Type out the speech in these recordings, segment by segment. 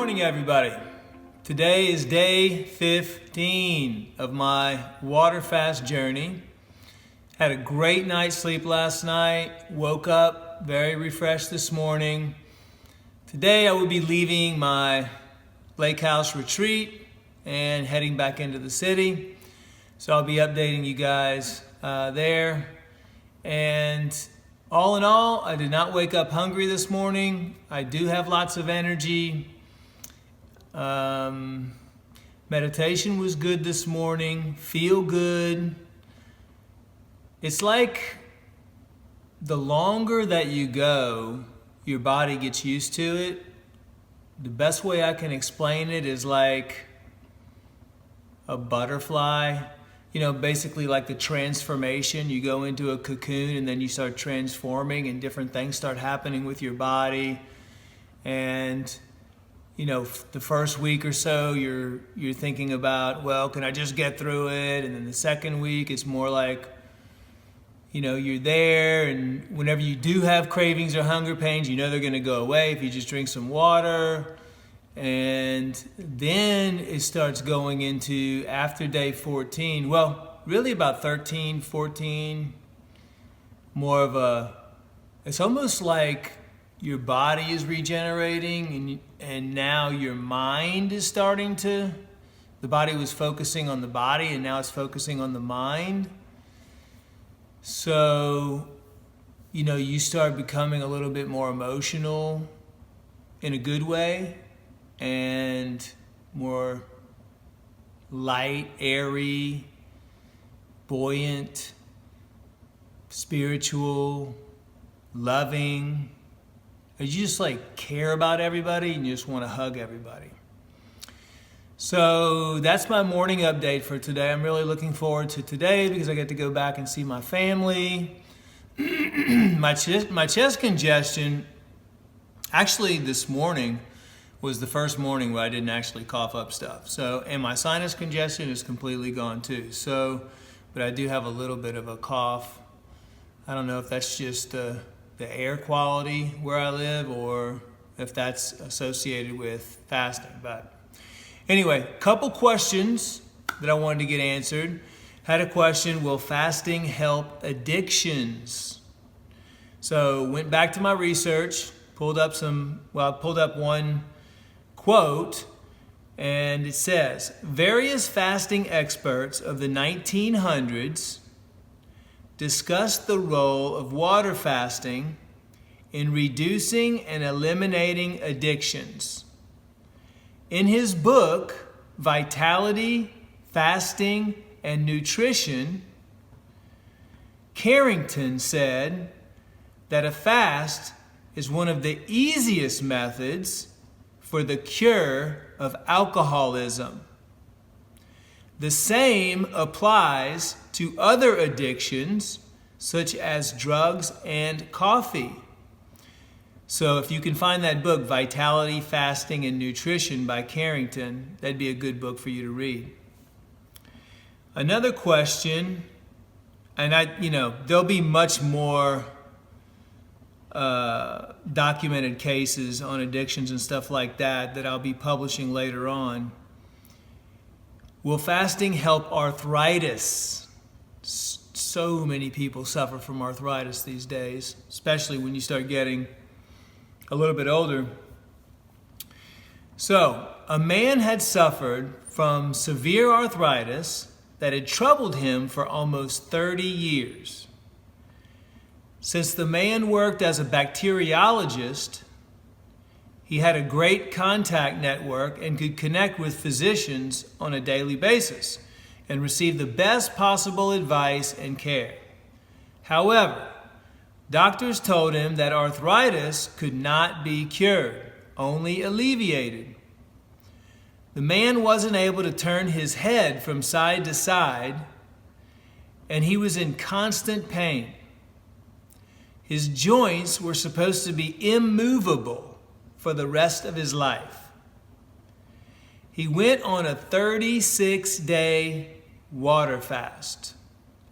morning, everybody. Today is day 15 of my water fast journey. Had a great night's sleep last night. Woke up very refreshed this morning. Today I will be leaving my lake house retreat and heading back into the city. So I'll be updating you guys there. And all in all, I did not wake up hungry this morning. I do have lots of energy. Meditation was good this morning. Feel good. It's like the longer that you go, your body gets used to it. The best way I can explain it is like a butterfly. You know, basically like the transformation. You go into a cocoon and then you start transforming and different things start happening with your body. And you know, the first week or so, you're thinking about, well, can I just get through it? And then the second week, it's more like, you know, you're there, and whenever you do have cravings or hunger pains, you know they're going to go away if you just drink some water. And then it starts going into after day 14, well, really about 13, 14, more of it's almost like your body is regenerating and now your mind is starting to, the body was focusing on the body and now it's focusing on the mind. So, you know, you start becoming a little bit more emotional in a good way and more light, airy, buoyant, spiritual, loving. You just like care about everybody and you just want to hug everybody. So that's my morning update for today. I'm really looking forward to today because I get to go back and see my family. My chest congestion, actually this morning was the first morning where I didn't actually cough up stuff. So, and my sinus congestion is completely gone too. So, but I do have a little bit of a cough. I don't know if that's just the air quality where I live or if that's associated with fasting. But anyway, couple questions that I wanted to get answered. Had a question, will fasting help addictions? So went back to my research, pulled up one quote, and it says, various fasting experts of the 1900s discussed the role of water fasting in reducing and eliminating addictions. In his book, Vitality, Fasting, and Nutrition, Carrington said that a fast is one of the easiest methods for the cure of alcoholism. The same applies to other addictions, such as drugs and coffee. So if you can find that book, Vitality, Fasting, and Nutrition by Carrington, that'd be a good book for you to read. Another question, and there'll be much more documented cases on addictions and stuff like that I'll be publishing later on. Will fasting help arthritis? So many people suffer from arthritis these days, especially when you start getting a little bit older. So, a man had suffered from severe arthritis that had troubled him for almost 30 years. Since the man worked as a bacteriologist, he had a great contact network and could connect with physicians on a daily basis and receive the best possible advice and care. However, doctors told him that arthritis could not be cured, only alleviated. The man wasn't able to turn his head from side to side, and he was in constant pain. His joints were supposed to be immovable for the rest of his life. He went on a 36-day water fast.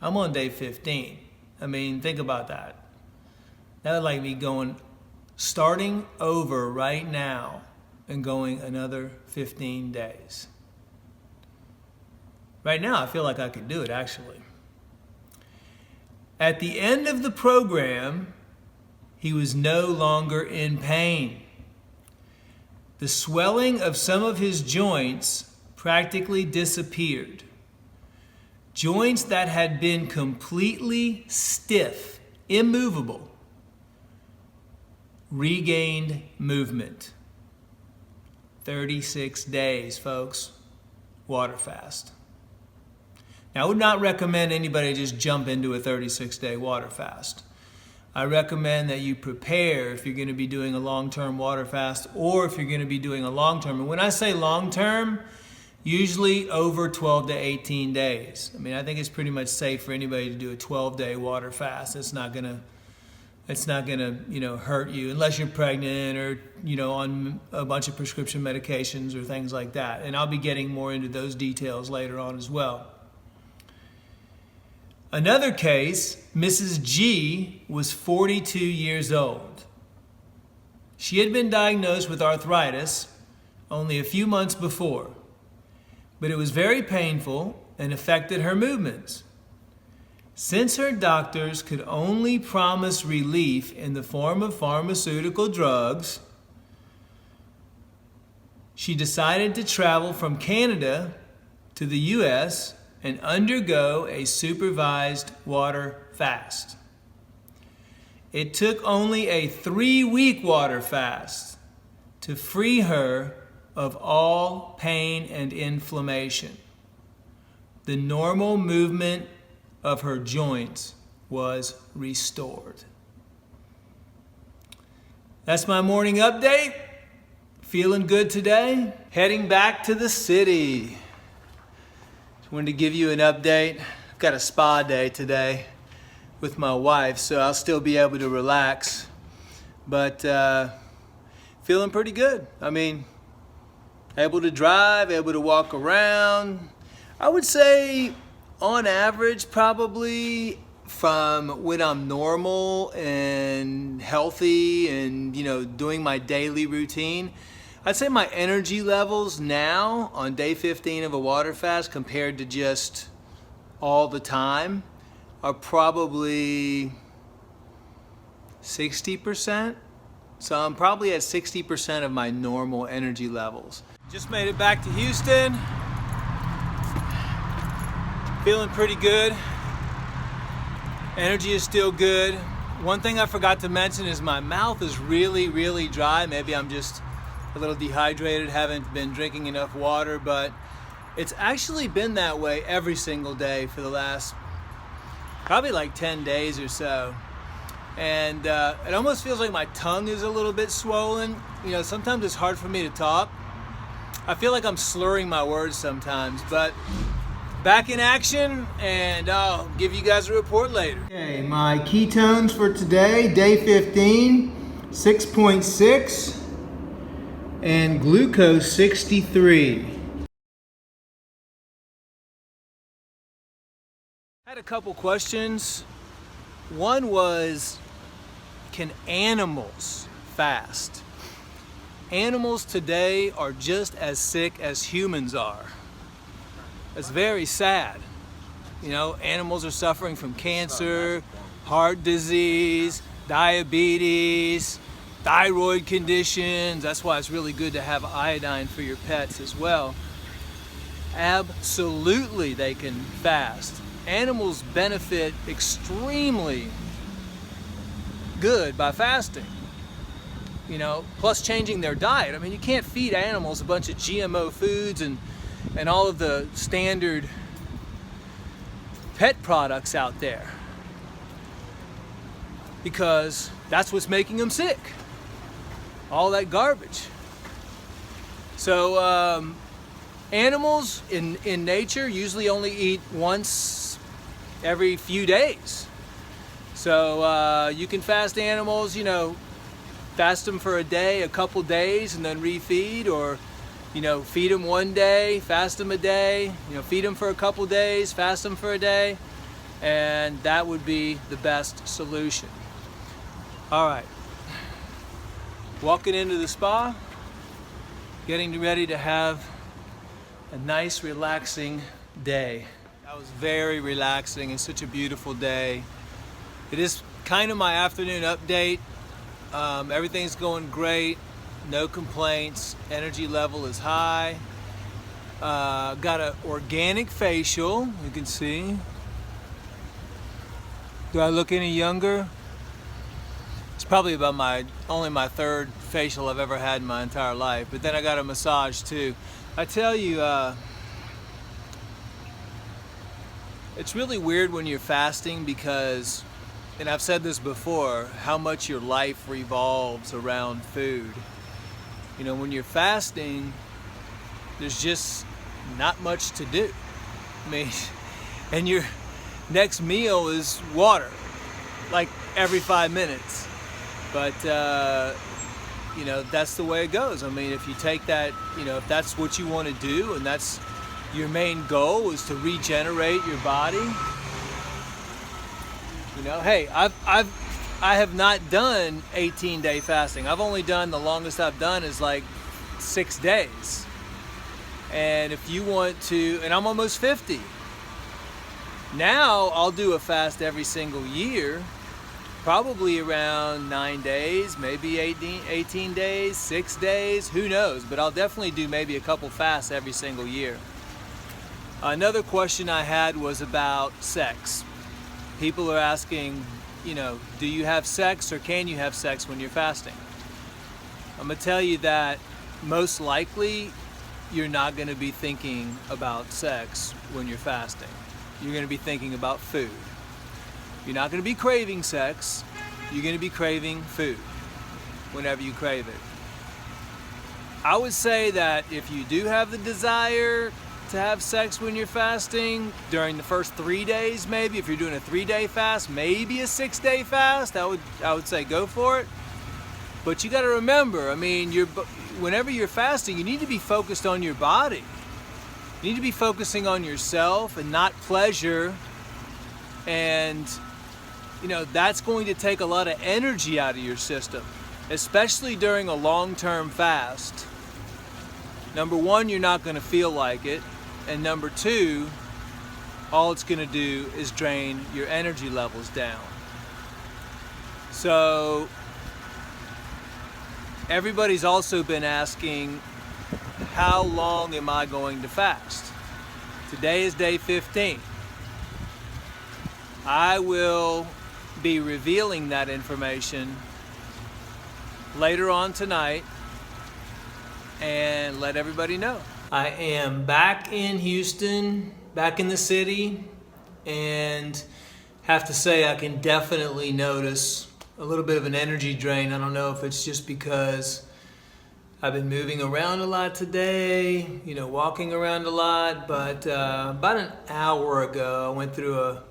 I'm on day 15. I mean, think about that. That would like me starting over right now and going another 15 days. Right now, I feel like I could do it, actually. At the end of the program, he was no longer in pain. The swelling of some of his joints practically disappeared. Joints that had been completely stiff, immovable, regained movement. 36 days, folks. Water fast. Now, I would not recommend anybody just jump into a 36-day water fast. I recommend that you prepare if you're going to be doing a long-term water fast or if you're going to be doing a long-term. And when I say long-term, usually over 12 to 18 days. I mean, I think it's pretty much safe for anybody to do a 12-day water fast. It's not gonna, hurt you unless you're pregnant or, on a bunch of prescription medications or things like that. And I'll be getting more into those details later on as well. Another case, Mrs. G was 42 years old. She had been diagnosed with arthritis only a few months before, but it was very painful and affected her movements. Since her doctors could only promise relief in the form of pharmaceutical drugs, she decided to travel from Canada to the U.S. and undergo a supervised water fast. It took only a 3-week water fast to free her of all pain and inflammation. The normal movement of her joints was restored. That's my morning update. Feeling good today. Heading back to the city. Just wanted to give you an update. I've got a spa day today with my wife, so I'll still be able to relax. But feeling pretty good. I mean, able to drive, able to walk around. I would say on average, probably from when I'm normal and healthy and, doing my daily routine, I'd say my energy levels now on day 15 of a water fast compared to just all the time are probably 60%. So I'm probably at 60% of my normal energy levels. Just made it back to Houston. Feeling pretty good. Energy is still good. One thing I forgot to mention is my mouth is really, really dry. Maybe I'm just a little dehydrated, haven't been drinking enough water, but it's actually been that way every single day for the last probably like 10 days or so. And it almost feels like my tongue is a little bit swollen. Sometimes it's hard for me to talk. I feel like I'm slurring my words sometimes, but back in action, and I'll give you guys a report later. Okay, my ketones for today, day 15, 6.6, and glucose 63. I had a couple questions. One was, can animals fast? Animals today are just as sick as humans are. It's very sad. Animals are suffering from cancer, heart disease, diabetes, thyroid conditions. That's why it's really good to have iodine for your pets as well. Absolutely, they can fast. Animals benefit extremely good by fasting. Plus changing their diet. I mean, you can't feed animals a bunch of GMO foods and all of the standard pet products out there, because that's what's making them sick. All that garbage. So animals in nature usually only eat once every few days. So you can fast animals, fast them for a day, a couple days, and then refeed, or feed them one day, fast them a day, feed them for a couple days, fast them for a day, and that would be the best solution. All right, walking into the spa, Getting ready to have a nice, relaxing day. That was very relaxing and such a beautiful day. It is kind of my afternoon update. Everything's going great, no complaints, energy level is high. Got an organic facial, you can see. Do I look any younger? It's probably about only my third facial I've ever had in my entire life. But then I got a massage too. I tell you, it's really weird when you're fasting because, and I've said this before, how much your life revolves around food. You know, when you're fasting, there's just not much to do. I mean, and your next meal is water, like every 5 minutes. But, you know, that's the way it goes. I mean, if you take that, you know, if that's what you want to do and that's your main goal is to regenerate your body, you know, hey, I have not done 18-day fasting. I've only done, the longest I've done is like 6 days. And if you want to, and I'm almost 50. Now I'll do a fast every single year, probably around 9 days, maybe 18 days, 6 days, who knows? But I'll definitely do maybe a couple fasts every single year. Another question I had was about sex. People are asking, you know, do you have sex or can you have sex when you're fasting? I'm gonna tell you that most likely you're not gonna be thinking about sex when you're fasting. You're gonna be thinking about food. You're not gonna be craving sex, you're gonna be craving food whenever you crave it. I would say that if you do have the desire to have sex when you're fasting, during the first 3 days maybe, if you're doing a 3-day fast, maybe a 6-day fast, I would say go for it. But you gotta remember, I mean, whenever you're fasting, you need to be focused on your body. You need to be focusing on yourself and not pleasure. And, you know, that's going to take a lot of energy out of your system, especially during a long-term fast. Number one, you're not going to feel like it. And number two, all it's going to do is drain your energy levels down. So, everybody's also been asking, how long am I going to fast? Today is day 15. I will be revealing that information later on tonight and let everybody know. I am back in Houston, back in the city, and have to say I can definitely notice a little bit of an energy drain. I don't know if it's just because I've been moving around a lot today, you know, walking around a lot, but about an hour ago I went through a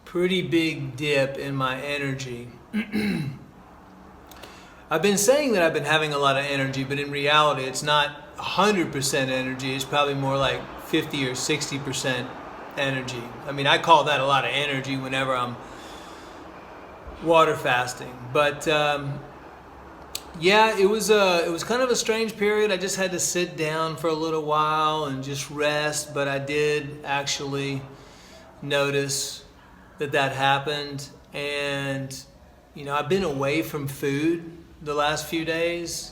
pretty big dip in my energy. I've been saying that I've been having a lot of energy, but in reality it's not 100% energy. It's probably more like 50 or 60% energy. I mean, I call that a lot of energy whenever I'm water fasting. But yeah, it was kind of a strange period. I just had to sit down for a little while and just rest, but I did actually notice that happened. And, you know, I've been away from food the last few days,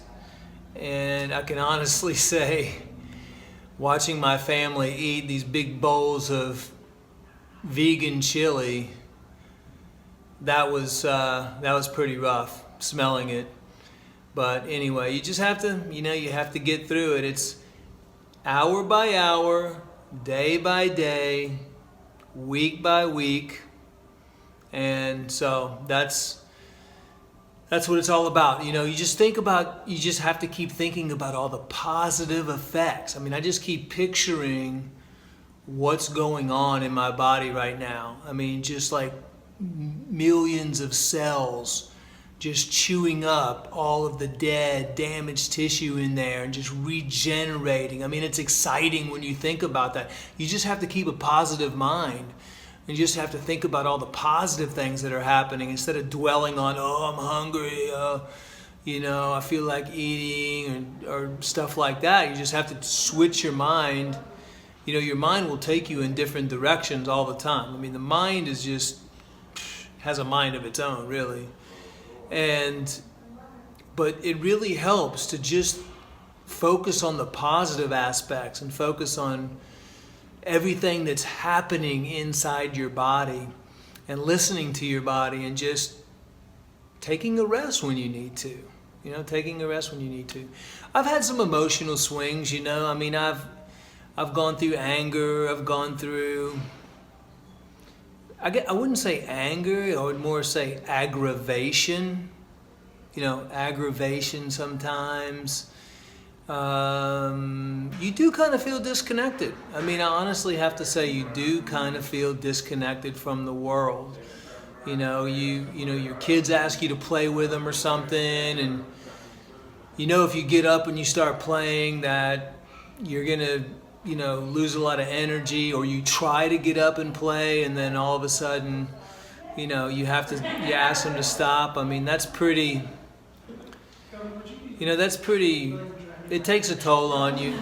and I can honestly say, watching my family eat these big bowls of vegan chili, that was pretty rough, smelling it. But anyway, you just have to, you know, you have to get through it. It's hour by hour, day by day, week by week. And so that's what it's all about. You know, you just have to keep thinking about all the positive effects. I mean, I just keep picturing what's going on in my body right now. I mean, just like millions of cells just chewing up all of the dead, damaged tissue in there and just regenerating. I mean, it's exciting when you think about that. You just have to keep a positive mind. You just have to think about all the positive things that are happening instead of dwelling on, oh, I'm hungry, I feel like eating or stuff like that. You just have to switch your mind. Your mind will take you in different directions all the time. I mean, the mind has a mind of its own, really. But it really helps to just focus on the positive aspects and focus on everything that's happening inside your body and listening to your body and just taking a rest when you need to. Taking a rest when you need to. I've had some emotional swings, I mean, I've gone through anger. I've gone through, I wouldn't say anger, I would more say aggravation. Aggravation sometimes. You do kind of feel disconnected. I mean, I honestly have to say you do kind of feel disconnected from the world. Your kids ask you to play with them or something, and if you get up and you start playing that you're gonna lose a lot of energy, or you try to get up and play and then all of a sudden you ask them to stop. I mean, that's pretty it takes a toll on you.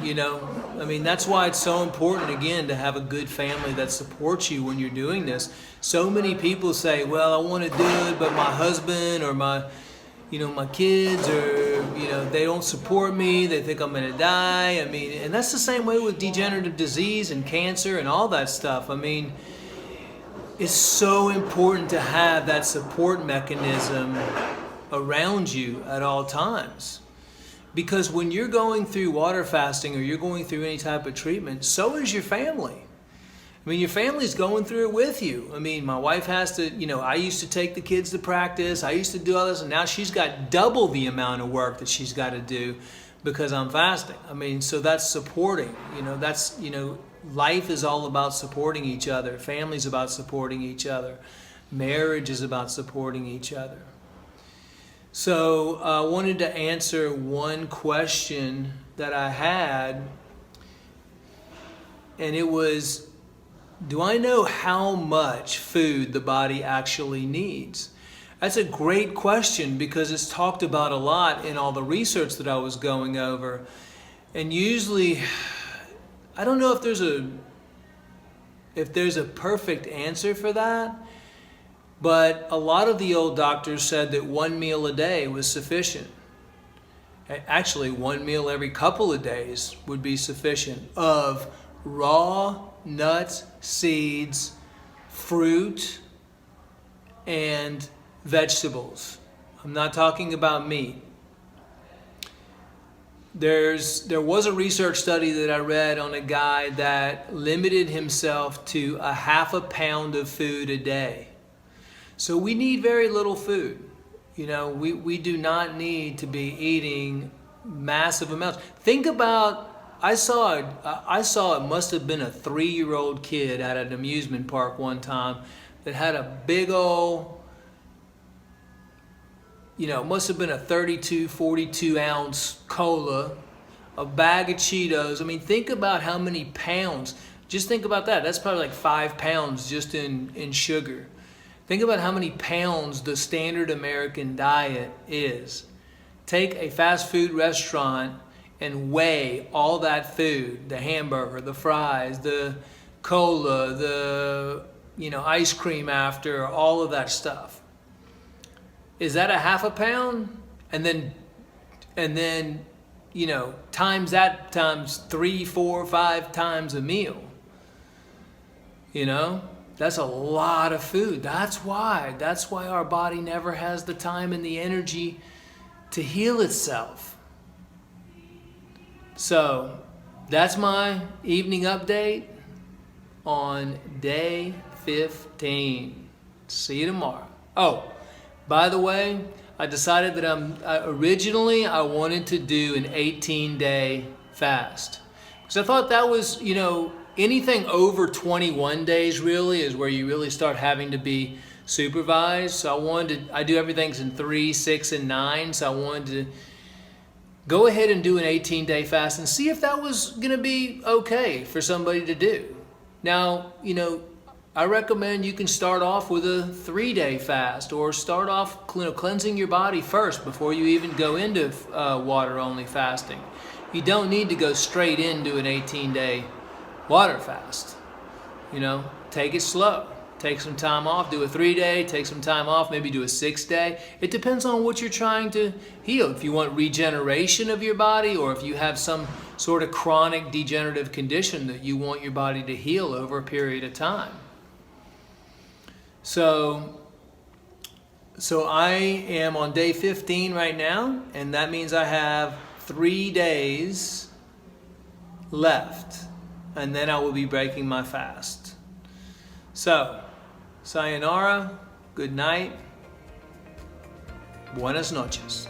I mean, that's why it's so important, again, to have a good family that supports you when you're doing this. So many people say, well, I want to do it, but my husband or my kids, or, they don't support me. They think I'm going to die. I mean, and that's the same way with degenerative disease and cancer and all that stuff. I mean, it's so important to have that support mechanism around you at all times. Because when you're going through water fasting or you're going through any type of treatment, so is your family. I mean, your family's going through it with you. I mean, my wife has to, I used to take the kids to practice. I used to do all this, and now she's got double the amount of work that she's got to do because I'm fasting. I mean, so that's supporting. Life is all about supporting each other. Family's about supporting each other. Marriage is about supporting each other. So I wanted to answer one question that I had, and it was, do I know how much food the body actually needs? That's a great question because it's talked about a lot in all the research that I was going over. And usually, I don't know if there's a perfect answer for that. But a lot of the old doctors said that one meal a day was sufficient. Actually, one meal every couple of days would be sufficient of raw nuts, seeds, fruit, and vegetables. I'm not talking about meat. There was a research study that I read on a guy that limited himself to a half a pound of food a day. So we need very little food. We do not need to be eating massive amounts. Think about, I saw it must have been a 3-year-old kid at an amusement park one time that had a big old, it must have been a 32, 42 ounce cola, a bag of Cheetos. I mean, think about how many pounds. Just think about that. That's probably like 5 pounds just in sugar. Think about how many pounds the standard American diet is. Take a fast food restaurant and weigh all that food, the hamburger, the fries, the cola, the ice cream after, all of that stuff. Is that a half a pound? And then times that times 3, 4, 5 times a meal. That's a lot of food. That's why our body never has the time and the energy to heal itself. So that's my evening update on day 15. See you tomorrow. Oh, by the way, I decided that originally I wanted to do an 18-day fast. Because I thought that was, anything over 21 days really is where you really start having to be supervised. So I do everything in 3, 6, and 9. So I wanted to go ahead and do an 18-day fast and see if that was going to be okay for somebody to do. Now, I recommend you can start off with a 3-day fast, or start off cleansing your body first before you even go into water-only fasting. You don't need to go straight into an 18-day water fast. Take it slow. Take some time off, do a 3-day, take some time off, maybe do a 6-day. It depends on what you're trying to heal. If you want regeneration of your body, or if you have some sort of chronic degenerative condition that you want your body to heal over a period of time. So I am on day 15 right now, and that means I have 3 days left, and then I will be breaking my fast. So, sayonara, good night, buenas noches.